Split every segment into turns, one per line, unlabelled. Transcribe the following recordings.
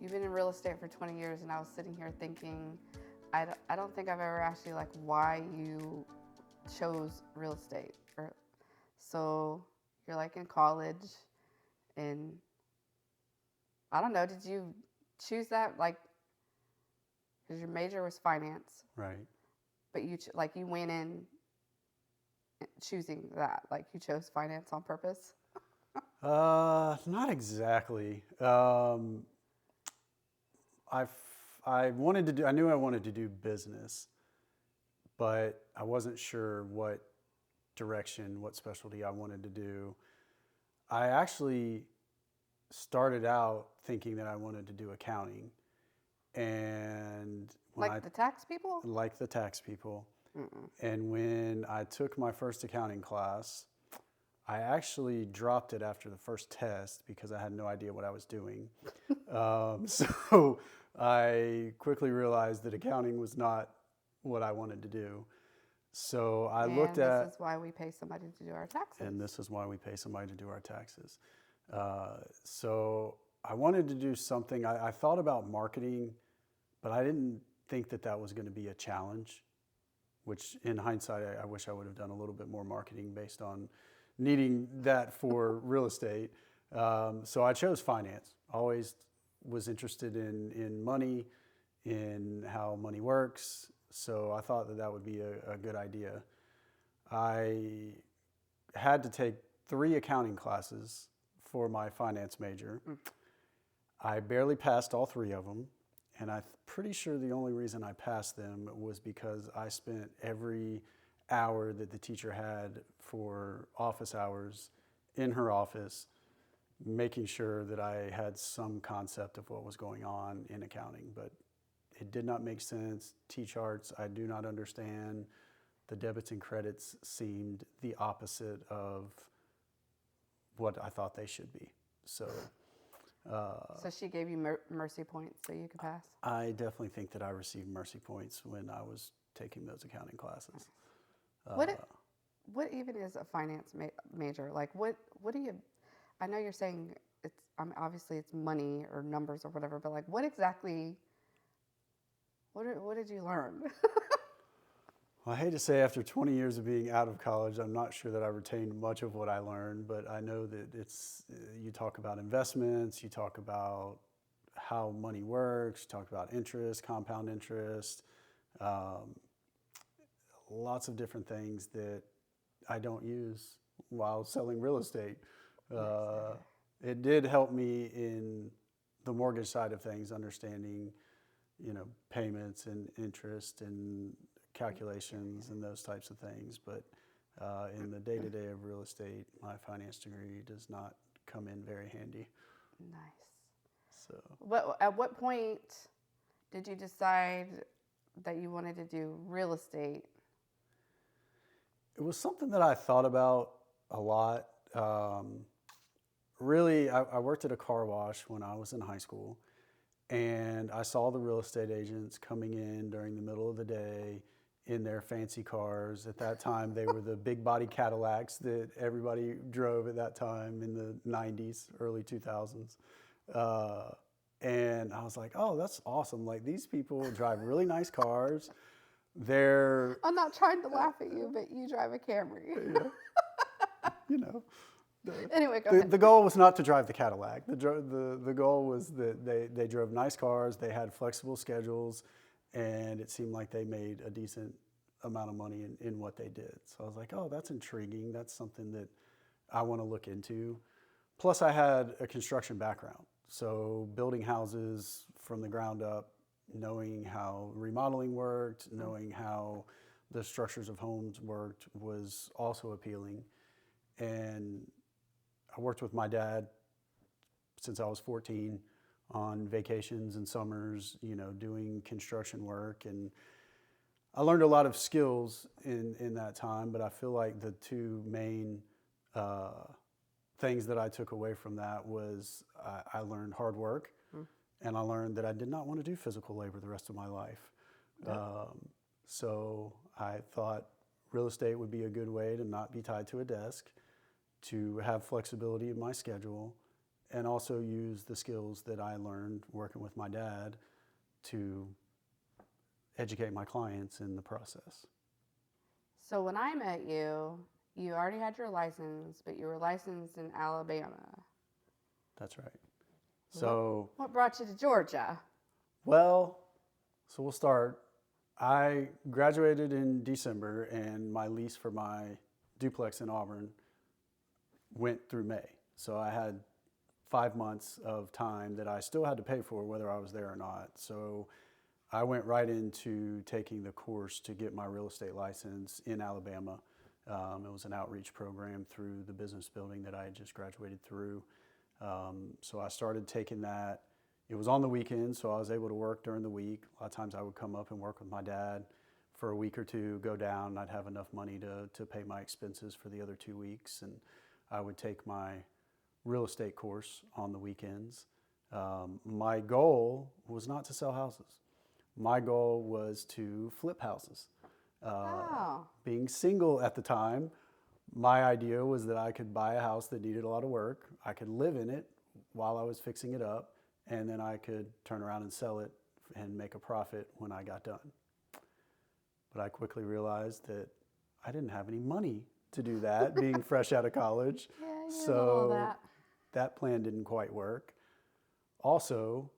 you've been in real estate for 20 years, and I was sitting here thinking, I don't think I've ever asked you like why you chose real estate. So you're like in college, and I don't know, did you choose that like because your major was finance,
Right.
but you went in choosing that, like you chose finance on purpose?
Not exactly. I wanted to do. I knew I wanted to do business, but I wasn't sure what direction, what specialty I wanted to do. I actually started out thinking that I wanted to do accounting, and when I
Like the tax people?
like the tax people,
Mm-mm.
and when I took my first accounting class, I actually dropped it after the first test because I had no idea what I was doing. So I quickly realized that accounting was not what I wanted to do. So I looked
And this
at,
is why we pay somebody to do our taxes.
and this is why we pay somebody to do our taxes. So I wanted to do something. I thought about marketing, but I didn't think that that was going to be a challenge, which in hindsight, I wish I would have done a little bit more marketing based on needing that for real estate. So I chose finance. Always was interested in money, in how money works. So I thought that that would be a good idea. I had to take 3 accounting classes for my finance major.
Mm.
I barely passed all 3 of them. And I'm pretty sure the only reason I passed them was because I spent every hour that the teacher had for office hours in her office making sure that I had some concept of what was going on in accounting. But it did not make sense. T charts, I do not understand. The debits and credits seemed the opposite of what I thought they should be. So
So she gave you mercy points so you could pass?
I definitely think that I received mercy points when I was taking those accounting classes.
What it, what even is a finance major? Like what do you I know you're saying obviously it's money or numbers or whatever, but like what exactly what did you learn?
Well, I hate to say after 20 years of being out of college, I'm not sure that I retained much of what I learned, but I know that you talk about investments, you talk about how money works, you talk about interest, compound interest, um, lots of different things that I don't use while selling real estate.
Yes,
Uh,
sir.
it did help me in the mortgage side of things, understanding, payments and interest and calculations and those types of things. But in the day to day of real estate, my finance degree does not come in very handy.
Nice.
So
At what point did you decide that you wanted to do real estate?
it was something that I thought about a lot. Really, I worked at a car wash when I was in high school, and I saw the real estate agents coming in during the middle of the day in their fancy cars. At that time, they were the big body Cadillacs that everybody drove at that time in the 90s, early 2000s. Uh, and I was like, oh, that's awesome. Like, these people drive really nice cars. They're,
I'm not trying to laugh at you, but you drive a Camry.
yeah, you know, the,
Anyway, go
the,
ahead.
the goal was not to drive the Cadillac. The goal was that they drove nice cars, they had flexible schedules, and it seemed like they made a decent amount of money in what they did. So I was like, oh, that's intriguing. That's something that I want to look into. Plus, I had a construction background. So building houses from the ground up, knowing how remodeling worked, knowing how the structures of homes worked was also appealing. And I worked with my dad since I was 14 on vacations and summers, doing construction work. And I learned a lot of skills in that time, but I feel like the two main uh, things that I took away from that was I learned hard work,
Mm.
and I learned that I did not want to do physical labor the rest of my life.
Yep.
So I thought real estate would be a good way to not be tied to a desk, to have flexibility in my schedule, and also use the skills that I learned working with my dad to educate my clients in the process.
So when I met you, you already had your license, but you were licensed in Alabama.
That's right.
What,
So,
what brought you to Georgia?
well, so we'll start. I graduated in December, and my lease for my duplex in Auburn went through May. So I had 5 months of time that I still had to pay for whether I was there or not. So I went right into taking the course to get my real estate license in Alabama. It was an outreach program through the business building that I had just graduated through. So I started taking that. It was on the weekends, so I was able to work during the week. A lot of times I would come up and work with my dad for a week or two, go down, and I'd have enough money to pay my expenses for the other 2 weeks. And I would take my real estate course on the weekends. My goal was not to sell houses. My goal was to flip houses.
Oh,
Being single at the time, my idea was that I could buy a house that needed a lot of work. I could live in it while I was fixing it up, and then I could turn around and sell it and make a profit when I got done. But I quickly realized that I didn't have any money to do that, being fresh out of college.
yeah, you're a little of
So
that.
that plan didn't quite work. Also,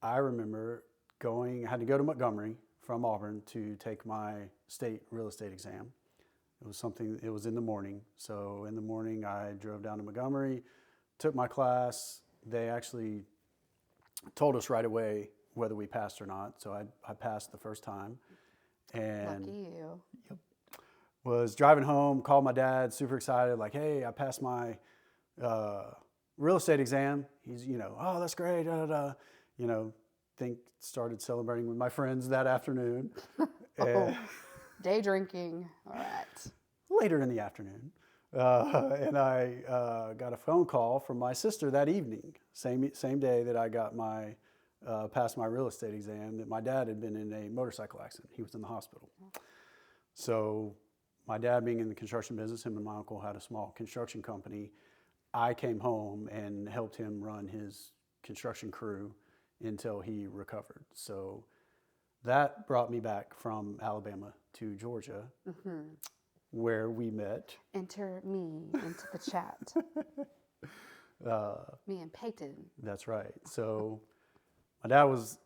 I remember I had to go to Montgomery from Auburn to take my state real estate exam. It was in the morning. So in the morning, I drove down to Montgomery, took my class. They actually told us right away whether we passed or not. So I passed the first time. And
Lucky you.
was driving home, called my dad, super excited, like, hey, I passed my real estate exam. He's, oh, that's great, da, da, da. Started celebrating with my friends that afternoon.
Oh, day drinking. All right.
Later in the afternoon. And I got a phone call from my sister that evening, same day that I got passed my real estate exam, that my dad had been in a motorcycle accident. He was in the hospital. So my dad being in the construction business, him and my uncle had a small construction company. I came home and helped him run his construction crew until he recovered. So that brought me back from Alabama to Georgia, where we met.
Enter me into the chat. Me and Peyton.
That's right. So my dad was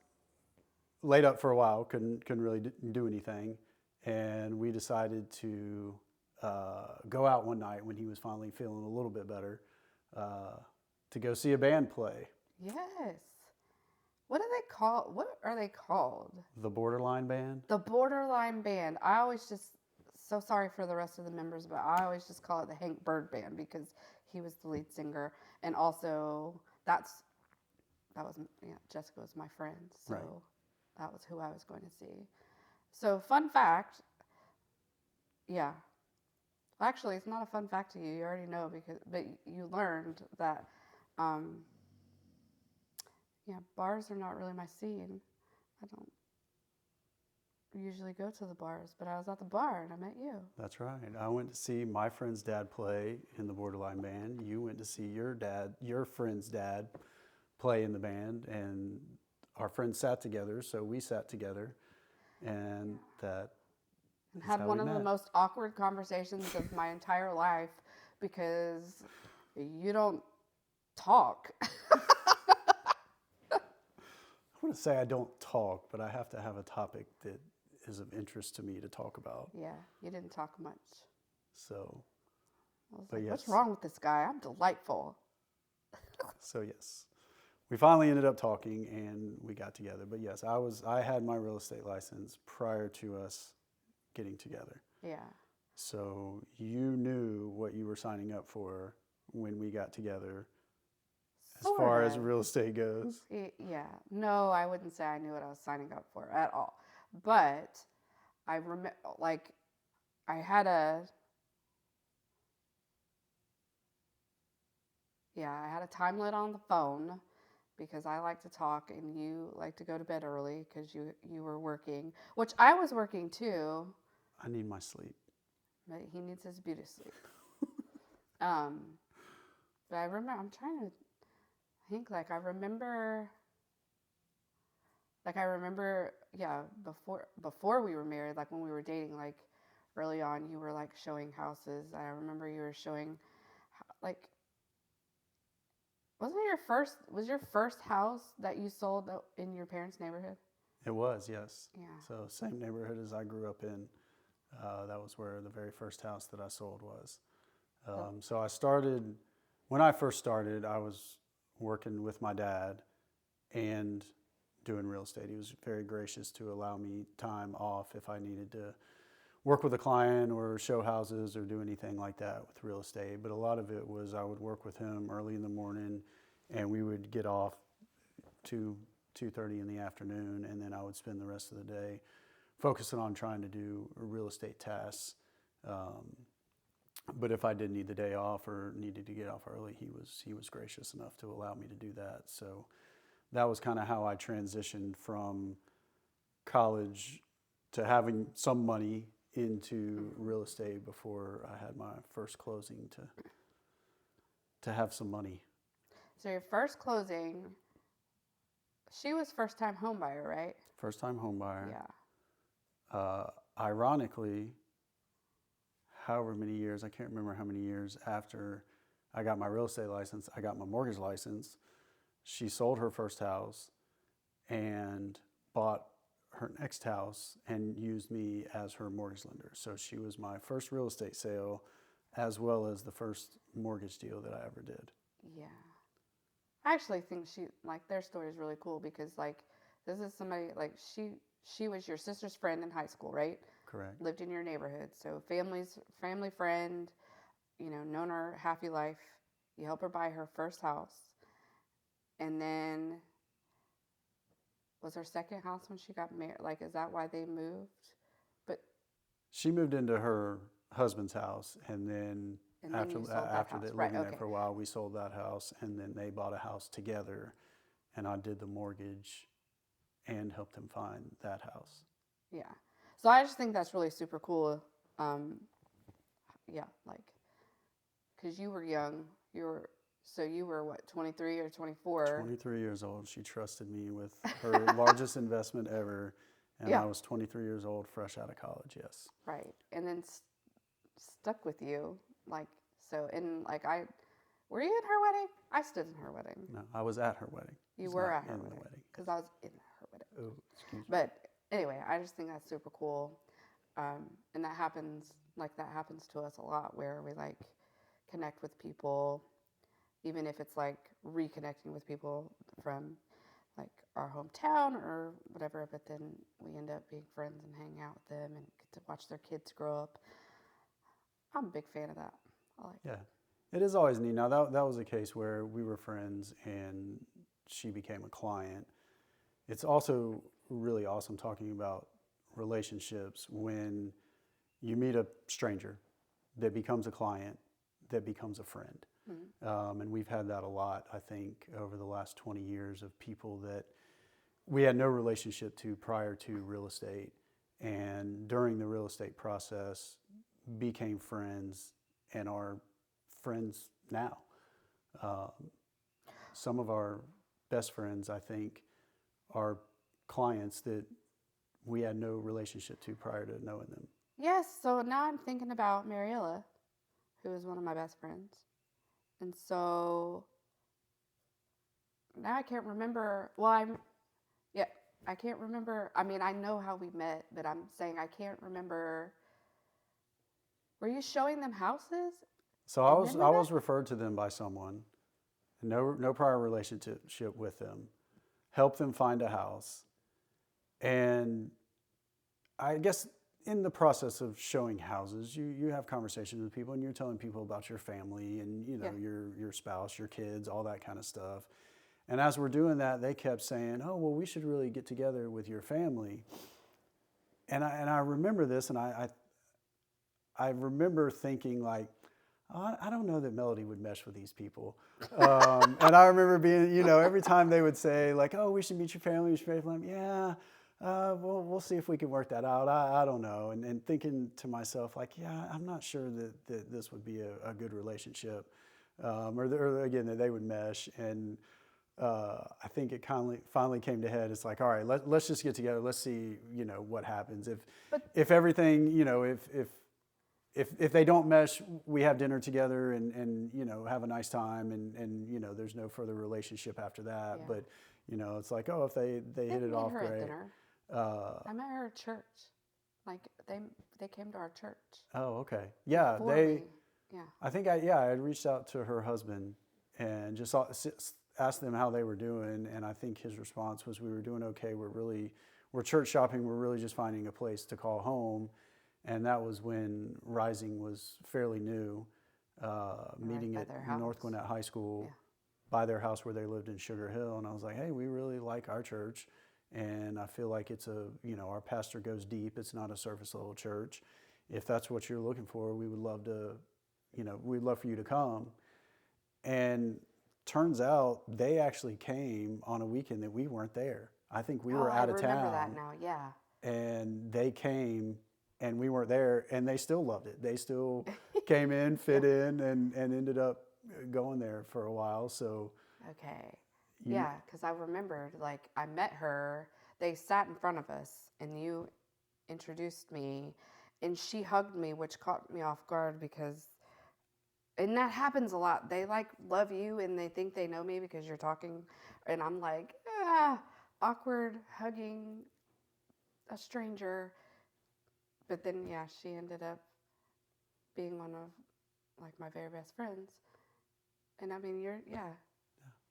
laid up for a while, couldn't really do anything, and we decided to go out one night when he was finally feeling a little bit better to go see a band play.
Yes. What are they called?
The Borderline Band.
The Borderline Band. I always so sorry for the rest of the members, but I always just call it the Hank Bird Band because he was the lead singer, and also Jessica was my friend, so
Right.
that was who I was going to see. So fun fact, yeah. Actually, it's not a fun fact to you. You already know but you learned that, bars are not really my scene. I don't usually go to the bars, but I was at the bar and I met you.
That's right. I went to see my friend's dad play in the Borderline Band. You went to see your friend's dad play in the band, and our friends sat together, so we sat together, and that
And
is
had
how
one
we
of the
met.
most awkward conversations of my entire life because you don't talk.
I wouldn't say I don't talk, but I have to have a topic that is of interest to me to talk about.
Yeah, you didn't talk much.
So,
I was
But
like, what's
yes.
wrong with this guy? I'm delightful.
yes, we finally ended up talking and we got together. But yes, I had my real estate license prior to us getting together.
Yeah.
So you knew what you were signing up for when we got together, as far as
Sorta.
real estate goes.
Yeah. No, I wouldn't say I knew what I was signing up for at all. But I remember, I had a time limit on the phone because I like to talk and you like to go to bed early because you were working, which I was working too.
I need my sleep.
But he needs his beauty sleep. But I remember, I'm trying to think I remember, yeah, before we were married, like when we were dating, like early on, you were like showing houses. I remember you were showing, like, was your first house that you sold in your parents' neighborhood?
It was, yes.
Yeah.
So same neighborhood as I grew up in. That was where the very first house that I sold was.
So,
So I started, when I first started, I was working with my dad and doing real estate. He was very gracious to allow me time off if I needed to work with a client or show houses or do anything like that with real estate. But a lot of it was I would work with him early in the morning, and we would get off to 2:30 in the afternoon, and then I would spend the rest of the day focusing on trying to do real estate tasks. Um, but if I did need the day off or needed to get off early, he was gracious enough to allow me to do that. So that was kind of how I transitioned from college to having some money into real estate before I had my first closing to have some money.
so your first closing, she was first time home buyer, right?
First time home buyer.
Yeah.
Ironically, however many years, I can't remember how many years after I got my real estate license, I got my mortgage license. She sold her first house and bought her next house and used me as her mortgage lender. So she was my first real estate sale as well as the first mortgage deal that I ever did.
Yeah. I actually think their story is really cool because like this is somebody like she was your sister's friend in high school, right?
Correct.
Lived in your neighborhood. So family friend, known her half your life. You help her buy her first house. And then was her second house when she got married? Like, is that why they moved? But
She moved into her husband's house, and then
you sold that
after
house,
they
right?
living there
Okay,
for a while, we sold that house, and then they bought a house together, and I did the mortgage and helped them find that house.
yeah. So I just think that's really super cool. Um, yeah, like, cause you were young. You were what, 23 or 24?
23 years old. She trusted me with her largest investment ever, and
Yeah,
I was 23 years old, fresh out of college. Yes.
right. And then stuck with you, like so. And like were you at her wedding? I stood in her wedding.
No, I was at her wedding. I
You
was
were
not
at her
in
wedding
the wedding.
because I was in her wedding.
Oh, excuse me.
But anyway, I just think that's super cool, and that happens to us a lot where we like connect with people, even if it's like reconnecting with people from like our hometown or whatever. But then we end up being friends and hang out with them and get to watch their kids grow up. I'm a big fan of that. I like
Yeah, it is always neat. Now that was a case where we were friends and she became a client. It's also really awesome talking about relationships when you meet a stranger that becomes a client, that becomes a friend. And we've had that a lot, I think, over the last 20 years of people that we had no relationship to prior to real estate. And during the real estate process, became friends and are friends now. Um, some of our best friends, I think, are clients that we had no relationship to prior to knowing them.
Yes, so now I'm thinking about Mariella, who is one of my best friends. And so now I can't remember. Yeah, I can't remember. I mean, I know how we met, but I'm saying I can't remember. Were you showing them houses?
So
And then we
I
met?
was referred to them by someone, no prior relationship with them, helped them find a house, and I guess in the process of showing houses, you have conversations with people and you're telling people about your family and
Yeah.
your spouse, your kids, all that kind of stuff. And as we're doing that, they kept saying, "Oh, well, we should really get together with your family." And I remember this, and I remember thinking like, oh, I don't know that Melody would mesh with these people. And I remember being, every time they would say like, "Oh, we should meet your family, we should meet your family." Yeah, we'll see if we can work that out. I don't know. And thinking to myself like, yeah, I'm not sure that this would be a good relationship, or again, that they would mesh. And I think it finally came to head. It's like, all right, let's just get together. Let's see, what happens.
But
If everything, if they don't mesh, we have dinner together and have a nice time and there's no further relationship after that.
yeah,
But it's like, oh, if they hit
didn't
it
meet
off,
her at
great.
dinner. I met her at church. Like they came to our church
Oh, okay. Yeah,
before we. Yeah.
I think I had reached out to her husband and just asked them how they were doing, and I think his response was, "We were doing okay. We're church shopping. We're really just finding a place to call home," and that was when Rising was fairly new, meeting
by
at
their house.
North Gwinnett High School,
Yeah.
by their house where they lived in Sugar Hill, and I was like, "Hey, we really like our church, and I feel like it's our pastor goes deep. It's not a surface level church. If that's what you're looking for, we would love to." We'd love for you to come. And turns out they actually came on a weekend that we weren't there. I think we were out of town.
I remember that now. Yeah.
And they came and we weren't there and they still loved it. They still came in, fit in, and ended up going there for a while. So,
Okay. Yeah, because I remembered, like, I met her. They sat in front of us, and you introduced me, and she hugged me, which caught me off guard because. And that happens a lot. They like love you and they think they know me because you're talking. And I'm like, awkward hugging a stranger. But then, yeah, she ended up being one of like my very best friends. And I mean, yeah.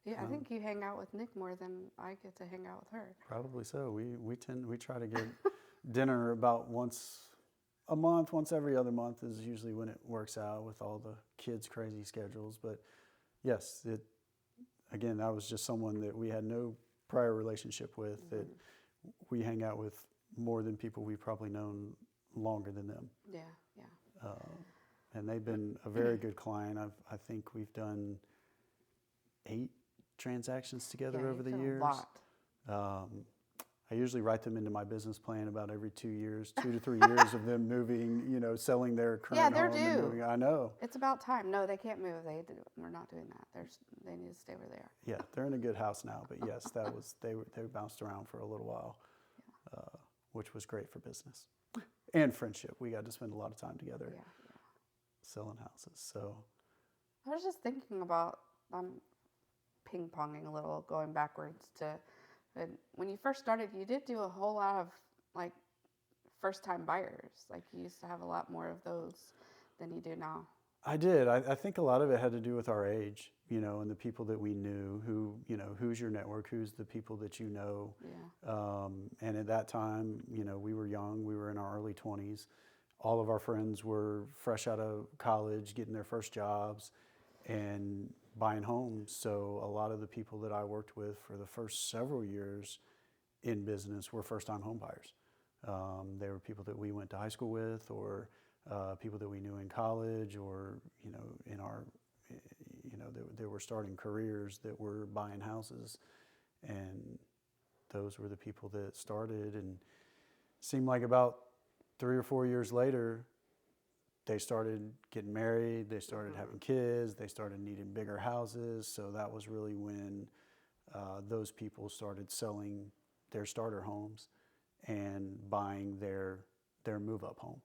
I think you hang out with Nick more than I get to hang out with her.
Probably so. We try to get dinner about once a month, once every other month is usually when it works out with all the kids' crazy schedules. But yes, again, that was just someone that we had no prior relationship with, that we hang out with more than people we've probably known longer than them.
Yeah.
And they've been a very good client. I think we've done 8 transactions together over the years.
A lot.
I usually write them into my business plan about every 2 years, 2 to 3 years of them moving, selling their current home.
they're
and
due.
moving. I know.
It's about time. No, they can't move. We're not doing that. They need to stay where they are.
Yeah, they're in a good house now. But yes, they bounced around for a little while, which was great for business and friendship. We got to spend a lot of time together selling houses. So
I was just thinking about ping-ponging a little, going backwards to when you first started, you did do a whole lot of like first-time buyers. Like you used to have a lot more of those than you do now.
I did. I think a lot of it had to do with our age, and the people that we knew. Who's your network? Who's the people that you know?
Yeah.
And at that time, we were young. We were in our early 20s. All of our friends were fresh out of college, getting their first jobs, and buying homes. So a lot of the people that I worked with for the first several years in business were first-time home buyers. They were people that we went to high school with, or people that we knew in college, or in our, they were starting careers that were buying houses, and those were the people that started. And seemed like about 3 or 4 years later, they started getting married, they started having kids, they started needing bigger houses. So that was really when those people started selling their starter homes and buying their move-up home.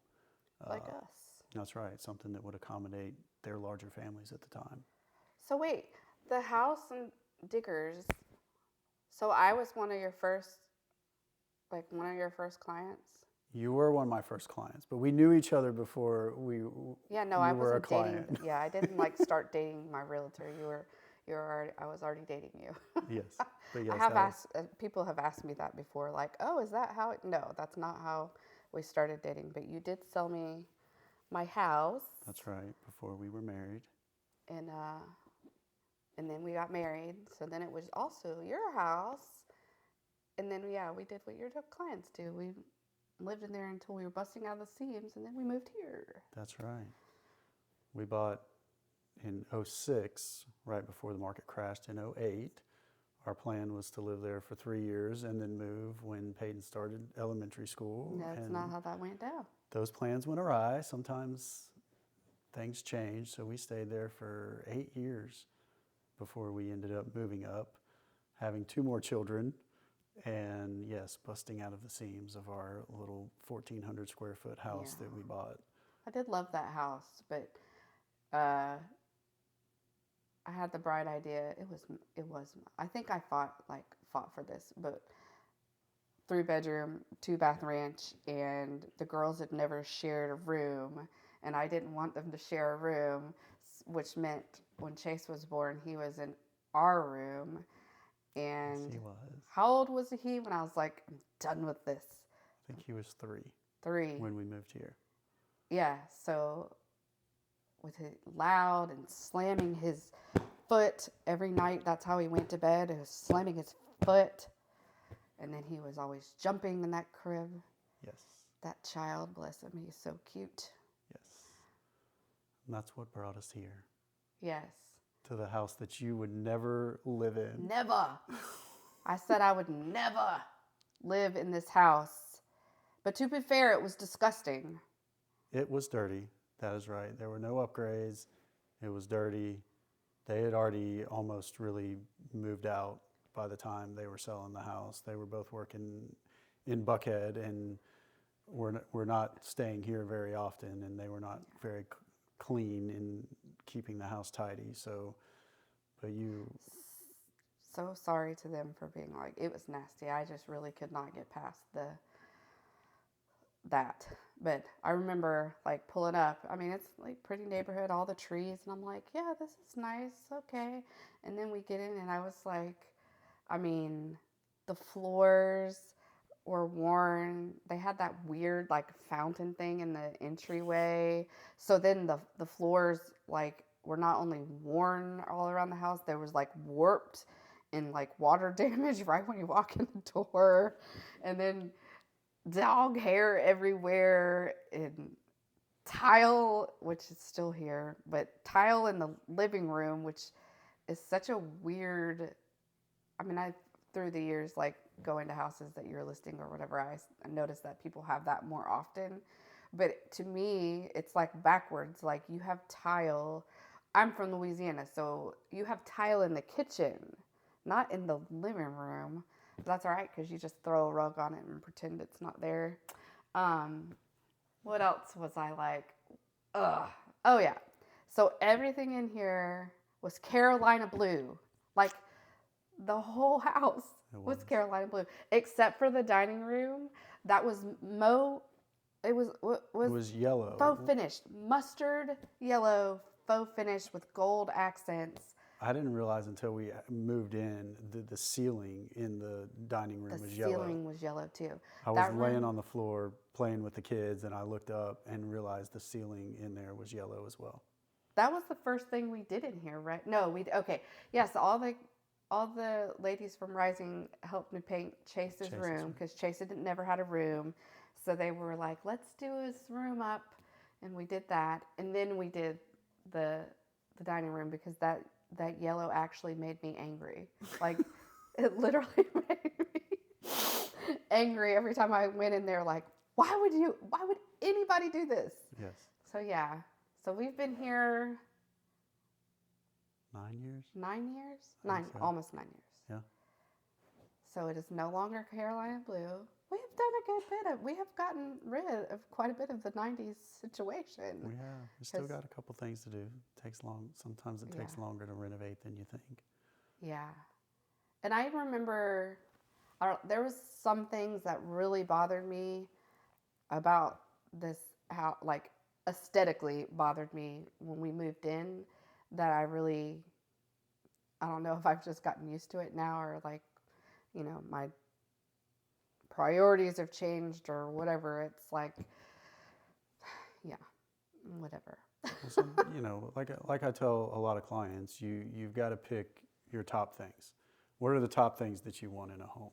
Like us.
That's right, something that would accommodate their larger families at the time.
So wait, the house and Diggers. So I was one of your first clients.
You were one of my first clients, but we knew each other before
Yeah, no,
you
I
were a
wasn't
client.
dating. Yeah, I didn't like start dating my realtor. I was already dating you.
Yes, but yes,
I have asked. People have asked me that before. Like, oh, is that how? No, that's not how we started dating. But you did sell me my house.
That's right. Before we were married.
And then we got married. So then it was also your house. And then we did what your clients do. We lived in there until we were busting out of the seams, and then we moved here.
That's right. We bought in 2006, right before the market crashed in 2008. Our plan was to live there for 3 years and then move when Peyton started elementary school.
That's not how that went down.
Those plans went awry. Sometimes things change, so we stayed there for 8 years before we ended up moving up. having 2 more children, and yes, busting out of the seams of our little 1,400 square foot house
Yeah.
that we bought.
I did love that house, but uh, I had the bright idea. It was. I think I fought for this, but 3 bedroom, 2 bath ranch, and the girls had never shared a room, and I didn't want them to share a room, which meant when Chase was born, he was in our room.
Yes,
And
he was.
how old was he when I was like, I'm done with this?
I think he was 3
3.
when we moved here.
Yeah, so with it loud and slamming his foot every night, that's how he went to bed, he was slamming his foot. And then he was always jumping in that crib.
Yes.
That child, bless him, he's so cute.
Yes. And that's what brought us here,
Yes.
to the house that you would never live in.
Never. I said I would never live in this house. But to be fair, it was disgusting.
It was dirty. That is right. There were no upgrades. It was dirty. They had already almost really moved out by the time they were selling the house. They were both working in Buckhead, and were not staying here very often, and they were not very clean in keeping the house tidy. So, but you...
So sorry to them for being like, it was nasty. I just really could not get past that. But I remember like pulling up. I mean, it's like pretty neighborhood, all the trees, and I'm like, yeah, this is nice, okay. And then we get in, and I was like, I mean, the floors were worn. They had that weird like fountain thing in the entryway. So then the floors like were not only worn all around the house, there was like warped and like water damage right when you walk in the door. And then dog hair everywhere, and tile, which is still here, but tile in the living room, which is such a weird... I mean, I through the years, like going to houses that you're listing or whatever, I noticed that people have that more often. But to me, it's like backwards. Like you have tile. I'm from Louisiana, so you have tile in the kitchen, not in the living room. But that's all right because you just throw a rug on it and pretend it's not there. What else was I like? Ugh. Oh yeah. So everything in here was Carolina blue. Like the whole house was Carolina blue, except for the dining room. That was It
was yellow.
Faux finished, mustard yellow, faux finish with gold accents.
I didn't realize until we moved in the ceiling in the dining room was yellow.
The ceiling was yellow too.
I was laying on the floor playing with the kids, and I looked up and realized the ceiling in there was yellow as well.
That was the first thing we did in here, right? No, okay. Yes, all the ladies from Rising helped me paint Chase's room because Chase never had a room. So they were like, let's do his room up. And we did that. And then we did the dining room because that yellow actually made me angry. Like, it literally made me angry every time I went in there. Like, why would anybody do this?
Yes.
So, yeah. So we've been here...
9 years?
9 years? Almost 9 years.
Yeah.
So it is no longer Carolina blue. We have gotten rid of quite a bit of the 90s situation.
We have. We still got a couple things to do. It takes long. Sometimes it takes longer to renovate than you think. Yeah.
And I remember there was some things that really bothered me about this, how like aesthetically bothered me when we moved in, that I don't know if I've just gotten used to it now, or like, my priorities have changed or whatever. It's like, yeah, whatever.
So, like I tell a lot of clients, you've got to pick your top things. What are the top things that you want in a home?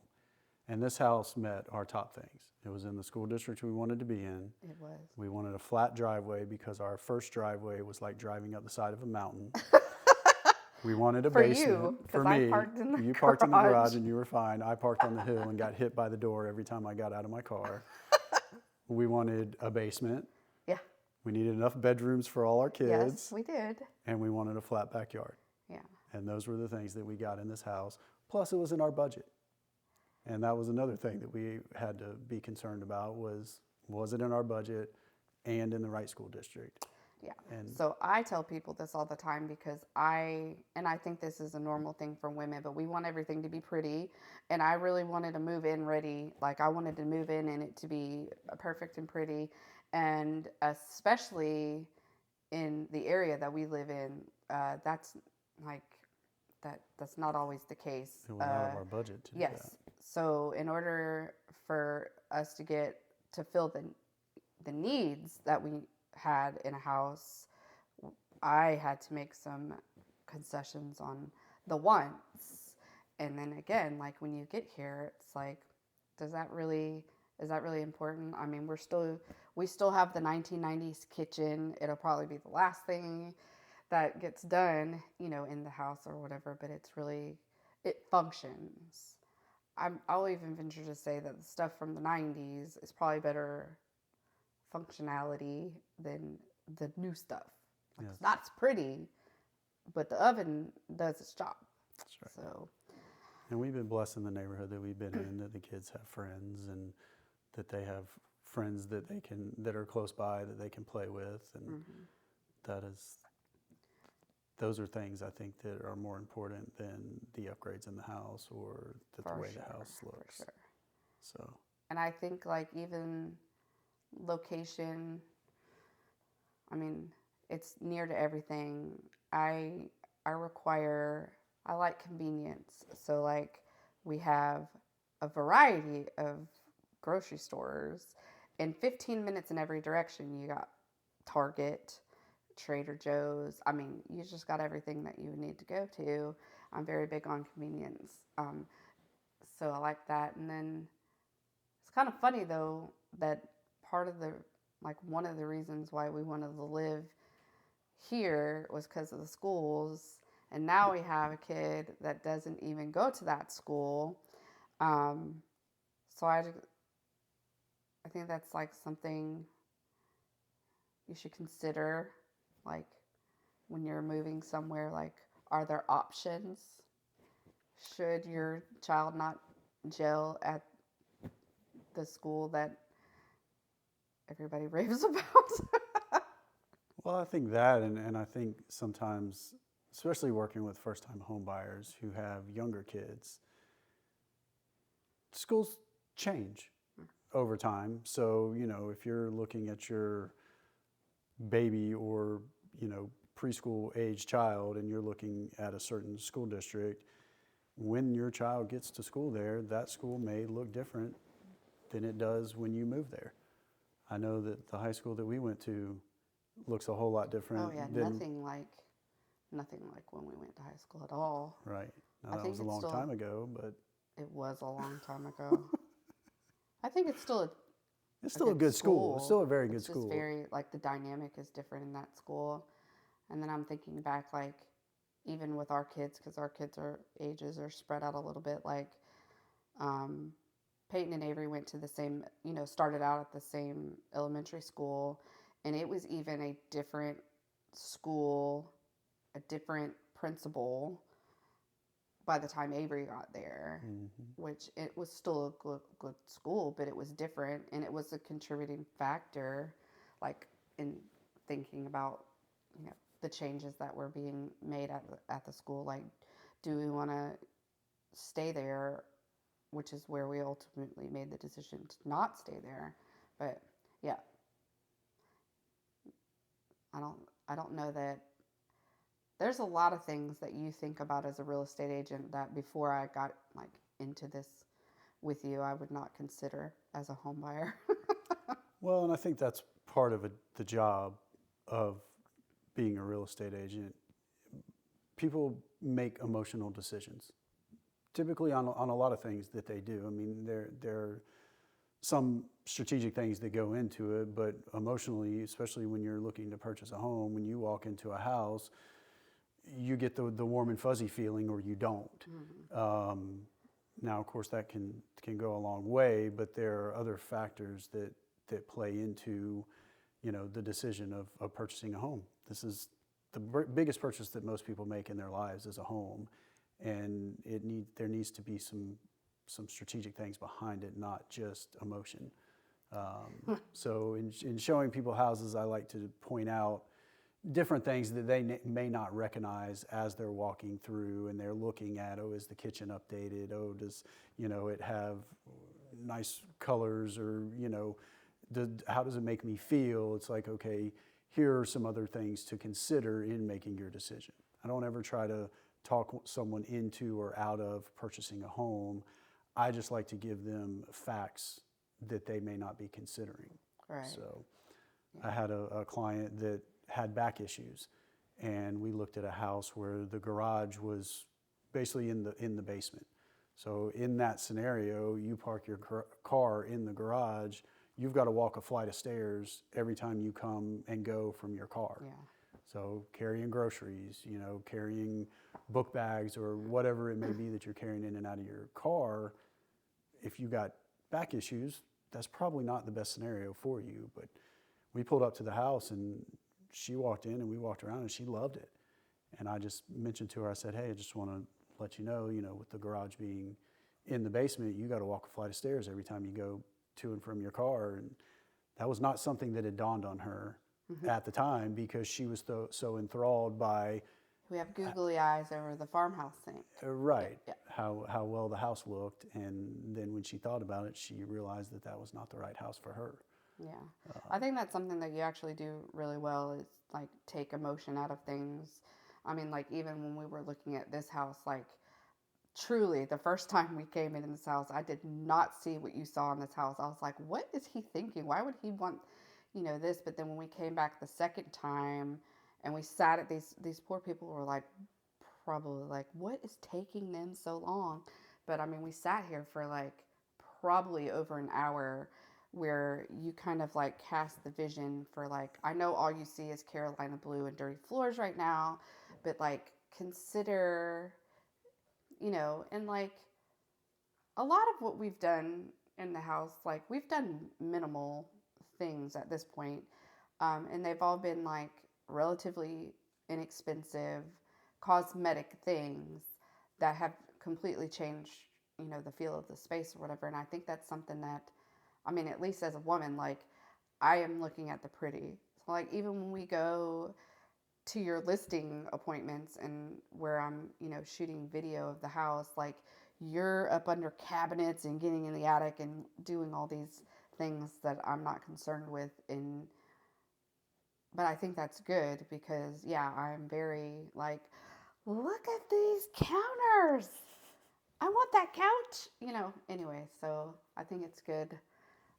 And this house met our top things. It was in the school district we wanted to be in.
It was.
We wanted a flat driveway because our first driveway was like driving up the side of a mountain. We wanted a basement. For me, you parked in the garage and you were fine. I parked on the hill and got hit by the door every time I got out of my car. We wanted a basement.
Yeah.
We needed enough bedrooms for all our kids.
Yes, we did.
And we wanted a flat backyard.
Yeah.
And those were the things that we got in this house. Plus, it was in our budget. And that was another thing that we had to be concerned about was it in our budget and in the right school district?
Yeah.
And
So I tell people this all the time because I think this is a normal thing for women, but we want everything to be pretty. And I really wanted to move in ready. Like I wanted to move in and it to be perfect and pretty. And especially in the area that we live in, that's like, that's not always the case.
it was out of our budget to do that.
Yes. So in order for us to get to fill the needs that we had in a house, I had to make some concessions on the wants. And then again, like when you get here, it's like, does that really is that really important? I mean, we still have the 1990s kitchen. It'll probably be the last thing that gets done, in the house or whatever, but it functions. I'll even venture to say that the stuff from the 90s is probably better functionality than the new stuff. Like,
Yes.
it's not as pretty, but the oven does its job.
That's right.
So,
And we've been blessed in the neighborhood that we've been in, that the kids have friends and that they have friends that are close by that they can play with, and those are things I think that are more important than the upgrades in the house or the way the house looks.
For sure.
So,
And I think like even location, I mean, it's near to everything. I like convenience. So like we have a variety of grocery stores in 15 minutes in every direction. You got Target, Trader Joe's. I mean, you just got everything that you would need to go to. I'm very big on convenience. So I like that. And then it's kind of funny though that one of the reasons why we wanted to live here was because of the schools. And now we have a kid that doesn't even go to that school. So I think that's like something you should consider, like when you're moving somewhere, like are there options? Should your child not gel at the school that everybody raves about?
well, I think that, and I think sometimes, especially working with first-time home buyers who have younger kids, schools change over time. So, if you're looking at your baby or, preschool age child and you're looking at a certain school district, when your child gets to school there, that school may look different than it does when you move there. I know that the high school that we went to looks a whole lot different.
Oh yeah, nothing like when we went to high school at all.
Right. Now, that was a long time ago, but
it was a long time ago. I think it's still
a good school. It's still a very good school.
It's just very, like, the dynamic is different in that school. And then I'm thinking back, like, even with our kids, because our kids' ages are spread out a little bit, like, Peyton and Avery went to the same, started out at the same elementary school, and it was even a different school, a different principal by the time Avery got there, which it was still a good school, but it was different, and it was a contributing factor, like in thinking about the changes that were being made at the school. Like, do we want to stay there, which is where we ultimately made the decision to not stay there. But yeah, I don't know that. There's a lot of things that you think about as a real estate agent that before I got like into this with you, I would not consider as a home buyer.
Well, and I think that's part of the job of being a real estate agent. People make emotional decisions, typically on a lot of things that they do. I mean, there are some strategic things that go into it, but emotionally, especially when you're looking to purchase a home, when you walk into a house, you get the warm and fuzzy feeling, or you don't. Now, of course, that can go a long way, but there are other factors that play into, the decision of purchasing a home. This is the biggest purchase that most people make in their lives is a home, and there needs to be some strategic things behind it, not just emotion. So in showing people houses, I like to point out different things that they may not recognize as they're walking through and they're looking at, oh, is the kitchen updated? Oh, does, it have nice colors, or, how does it make me feel? It's like, okay, here are some other things to consider in making your decision. I don't ever try to talk someone into or out of purchasing a home. I just like to give them facts that they may not be considering.
Right.
So
Yeah.
I had a client that had back issues, and we looked at a house where the garage was basically in the basement. So in that scenario, you park your car in the garage, you've got to walk a flight of stairs every time you come and go from your car.
Yeah.
So carrying groceries, carrying book bags or whatever it may be that you're carrying in and out of your car, if you got back issues, that's probably not the best scenario for you. But we pulled up to the house, and she walked in and we walked around, and she loved it. And I just mentioned to her, I said, hey, I just want to let you know, with the garage being in the basement, you got to walk a flight of stairs every time you go to and from your car. And that was not something that had dawned on her at the time, because she was so enthralled by,
We have googly eyes over the farmhouse thing.
right,
Yeah.
how well the house looked. And then when she thought about it, she realized that that was not the right house for her.
Yeah. I think that's something that you actually do really well, is like take emotion out of things. I mean, like even when we were looking at this house, like truly the first time we came in this house, I did not see what you saw in this house. I was like, what is he thinking? Why would he want, this? But then when we came back the second time and we sat at these poor people were like, probably like, what is taking them so long? But I mean, we sat here for like probably over an hour, where you kind of like cast the vision for like, I know all you see is Carolina blue and dirty floors right now, but like consider, and like a lot of what we've done in the house, like we've done minimal things at this point, and they've all been like relatively inexpensive cosmetic things that have completely changed, the feel of the space or whatever. And I think that's something that, I mean, at least as a woman, like I am looking at the pretty. So like even when we go to your listing appointments and where I'm, shooting video of the house, like you're up under cabinets and getting in the attic and doing all these things that I'm not concerned with but I think that's good, because yeah, I'm very like, look at these counters. I want that couch, anyway, so I think it's good.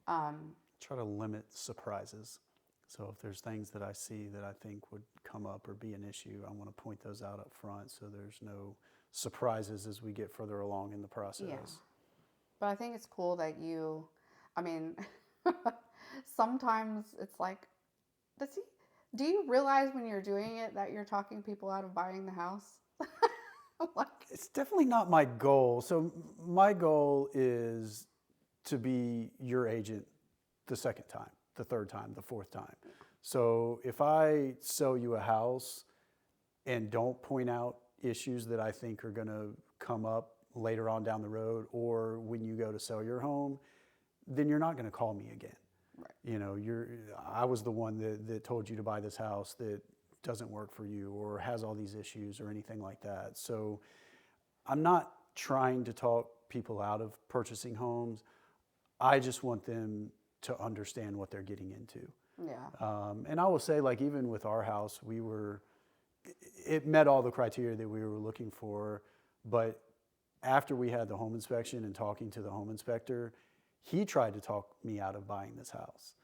Try to limit surprises. So if there's things that I see that I think would come up or be an issue, I want to point those out up front so there's no surprises as we get further along in the process.
Yeah. But I think it's cool that I mean, sometimes it's like, do you realize when you're doing it that you're talking people out of buying the house? Like,
it's definitely not my goal. So my goal is to be your agent the second time, the third time, the fourth time. So if I sell you a house and don't point out issues that I think are going to come up later on down the road, or when you go to sell your home, then you're not going to call me again.
right.
I was the one that told you to buy this house that doesn't work for you or has all these issues or anything like that. So I'm not trying to talk people out of purchasing homes. I just want them to understand what they're getting into.
Yeah.
And I will say, like, even with our house, it met all the criteria that we were looking for. But after we had the home inspection and talking to the home inspector, he tried to talk me out of buying this house.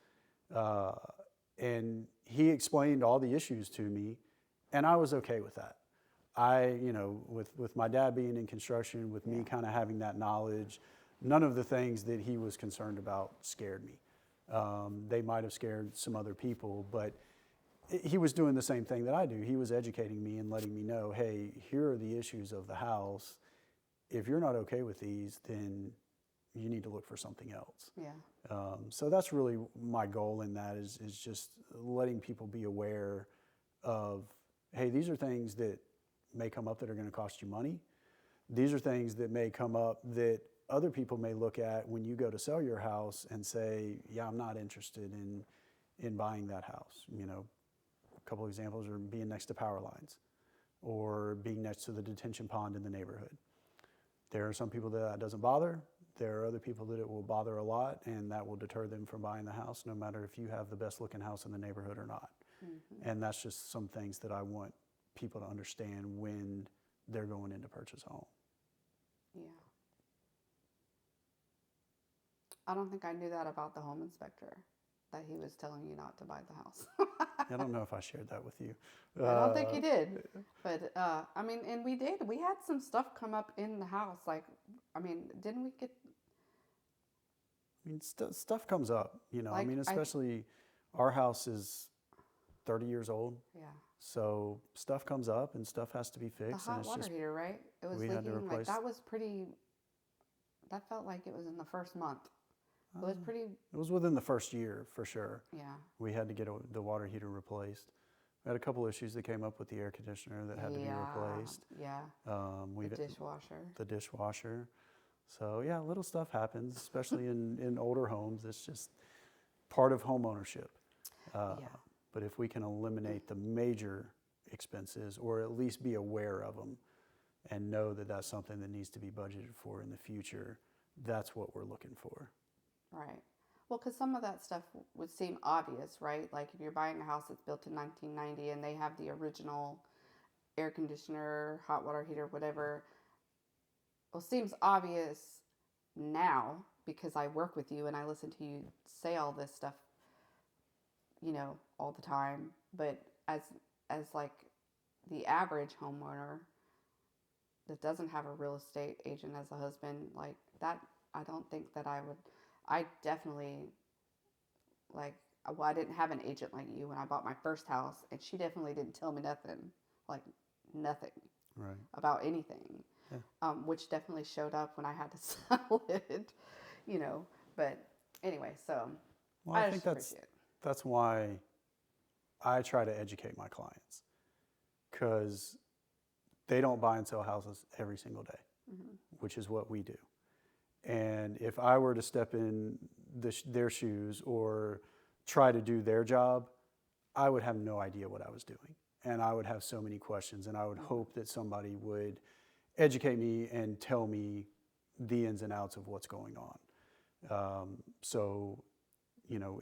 And he explained all the issues to me, and I was okay with that. With my dad being in construction, with me kind of having that knowledge, none of the things that he was concerned about scared me. They might have scared some other people, but he was doing the same thing that I do. He was educating me and letting me know, hey, here are the issues of the house. If you're not okay with these, then you need to look for something else.
Yeah.
So that's really my goal in that is just letting people be aware of, hey, these are things that may come up that are going to cost you money, these are things that may come up that other people may look at when you go to sell your house and say, yeah, I'm not interested in buying that house. You know, a couple examples are being next to power lines or being next to the detention pond in the neighborhood. There are some people that doesn't bother. There are other people that it will bother a lot, and that will deter them from buying the house, no matter if you have the best looking house in the neighborhood or not. And that's just some things that I want people to understand when they're going in to purchase a home.
Yeah. I don't think I knew that about the home inspector, that he was telling you not to buy the house.
I don't know if I shared that with you.
I don't think you did. But, I mean, and we did. We had some stuff come up in the house. Like, I mean, didn't we get...
I mean, stuff comes up, you know.
Like,
I mean, especially our house is 30 years old.
Yeah.
So stuff comes up and stuff has to be
The
fixed.
hot
and it's
water
just,
heater, right? It was
we had to
leaking. Like,
replace.
that was pretty... That felt like it was in the first month. It was pretty...
It was within the first year, for sure.
Yeah.
We had to get the water heater replaced. We had a couple issues that came up with the air conditioner that had to be replaced.
Yeah. The dishwasher.
The dishwasher. So, yeah, little stuff happens, especially in older homes. It's just part of home ownership.
Yeah.
But if we can eliminate the major expenses, or at least be aware of them and know that that's something that needs to be budgeted for in the future, that's what we're looking for.
Right. Well, because some of that stuff would seem obvious, right? Like if you're buying a house that's built in 1990 and they have the original air conditioner, hot water heater, whatever. Well, it seems obvious now because I work with you and I listen to you say all this stuff, you know, all the time. But as like the average homeowner that doesn't have a real estate agent as a husband, like that, I don't think that I definitely, like, well, I didn't have an agent like you when I bought my first house, and she definitely didn't tell me nothing, like nothing
Right.
about anything, which definitely showed up when I had to sell it, you know. But anyway, so
Well, I think that's why I try to educate my clients, because they don't buy and sell houses every single day, which is what we do. And if I were to step in their shoes or try to do their job, I would have no idea what I was doing. And I would have so many questions, and I would hope that somebody would educate me and tell me the ins and outs of what's going on. So, you know,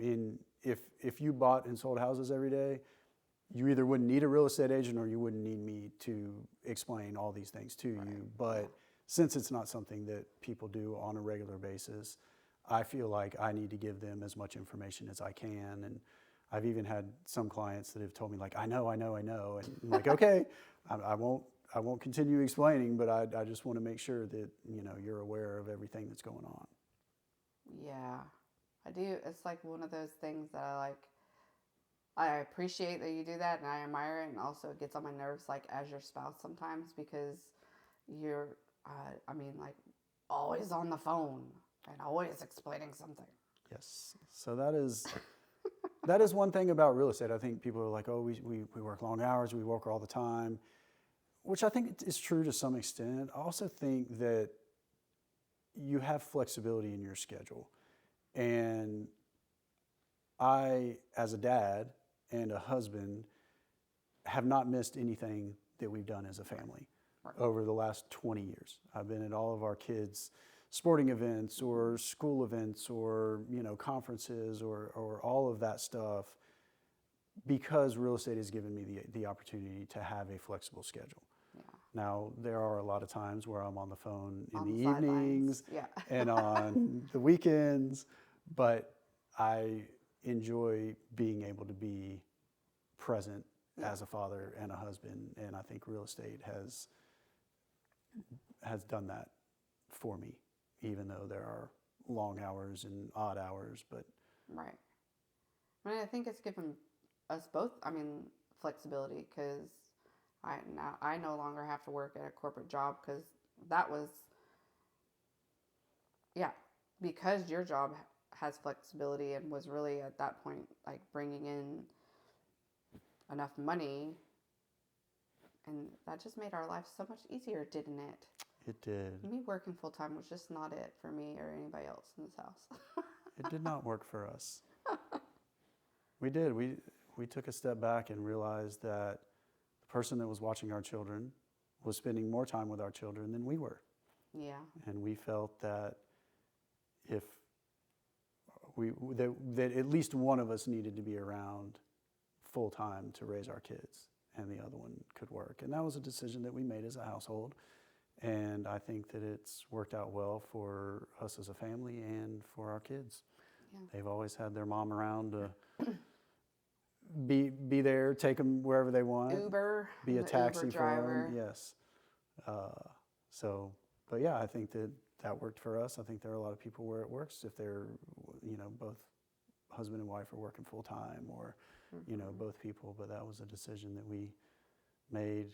if you bought and sold houses every day, you either wouldn't need a real estate agent or you wouldn't need me to explain all these things to you. But since it's not something that people do on a regular basis, I feel like I need to give them as much information as I can. And I've even had some clients that have told me, like, I know. And I'm like, okay, I won't continue explaining, but I just want to make sure that, you know, you're aware of everything that's going on.
Yeah, I do. It's like one of those things that I like. I appreciate that you do that, and I admire it, and also it gets on my nerves, like, as your spouse sometimes, because you're, I mean, like, always on the phone and always explaining something.
Yes. So that is one thing about real estate. I think people are like, oh, we work long hours, we work all the time, which I think is true to some extent. I also think that you have flexibility in your schedule. And I, as a dad and a husband, have not missed anything that we've done as a family over the last 20 years. I've been at all of our kids' sporting events or school events or, you know, conferences or all of that stuff, because real estate has given me the opportunity to have a flexible schedule.
Yeah.
Now, there are a lot of times where I'm on the phone in
On
the
the
evenings and on the weekends, but I enjoy being able to be present as a father and a husband, and I think real estate has done that for me, even though there are long hours and odd hours. But
Right. I mean, I think it's given us both, I mean, flexibility, because I no longer have to work at a corporate job, because that was, yeah, because your job has flexibility and was really at that point like bringing in enough money, and that just made our life so much easier, didn't it?
It did.
Me working full time was just not it for me or anybody else in this house.
It did not work for us. We did. We took a step back and realized that the person that was watching our children was spending more time with our children than we were.
Yeah.
And we felt that if that at least one of us needed to be around full time to raise our kids, and the other one could work. And that was a decision that we made as a household. And I think that it's worked out well for us as a family and for our kids.
Yeah.
They've always had their mom around to be there, take them wherever they want.
Uber.
Be a
the
taxi
Uber
for
driver.
them. Yes. But yeah, I think that worked for us. I think there are a lot of people where it works if they're, both husband and wife are working full time, or, both people. But that was a decision that we made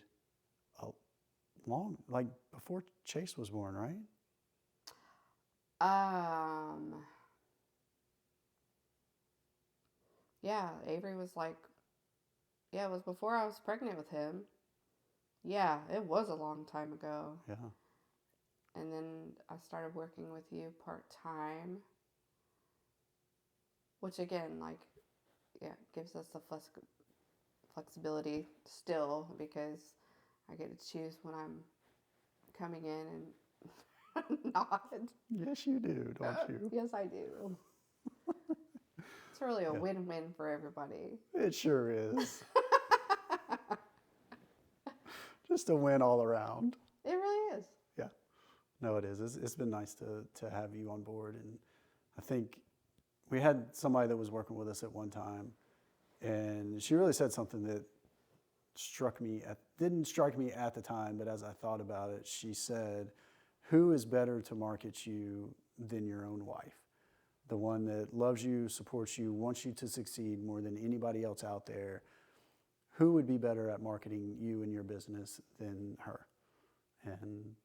like before Chase was born, right?
Yeah, Avery was like, yeah, it was before I was pregnant with him. Yeah, it was a long time ago.
Yeah.
And then I started working with you part-time, which again, like, yeah, gives us the flexibility still, because I get to choose when I'm coming in and not.
Yes, you do, don't you?
Yes, I do. It's really a win-win for everybody.
It sure is. Just a win all around.
It really is.
Yeah. No, it is. It's been nice to have you on board. And I think we had somebody that was working with us at one time, and she really said something that didn't strike me at the time, but as I thought about it, she said, who is better to market you than your own wife? The one that loves you, supports you, wants you to succeed more than anybody else out there. Who would be better at marketing you and your business than her? And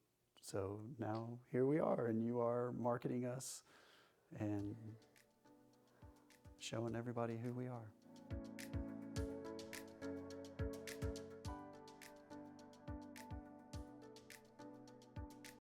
so now here we are, and you are marketing us and showing everybody who we are.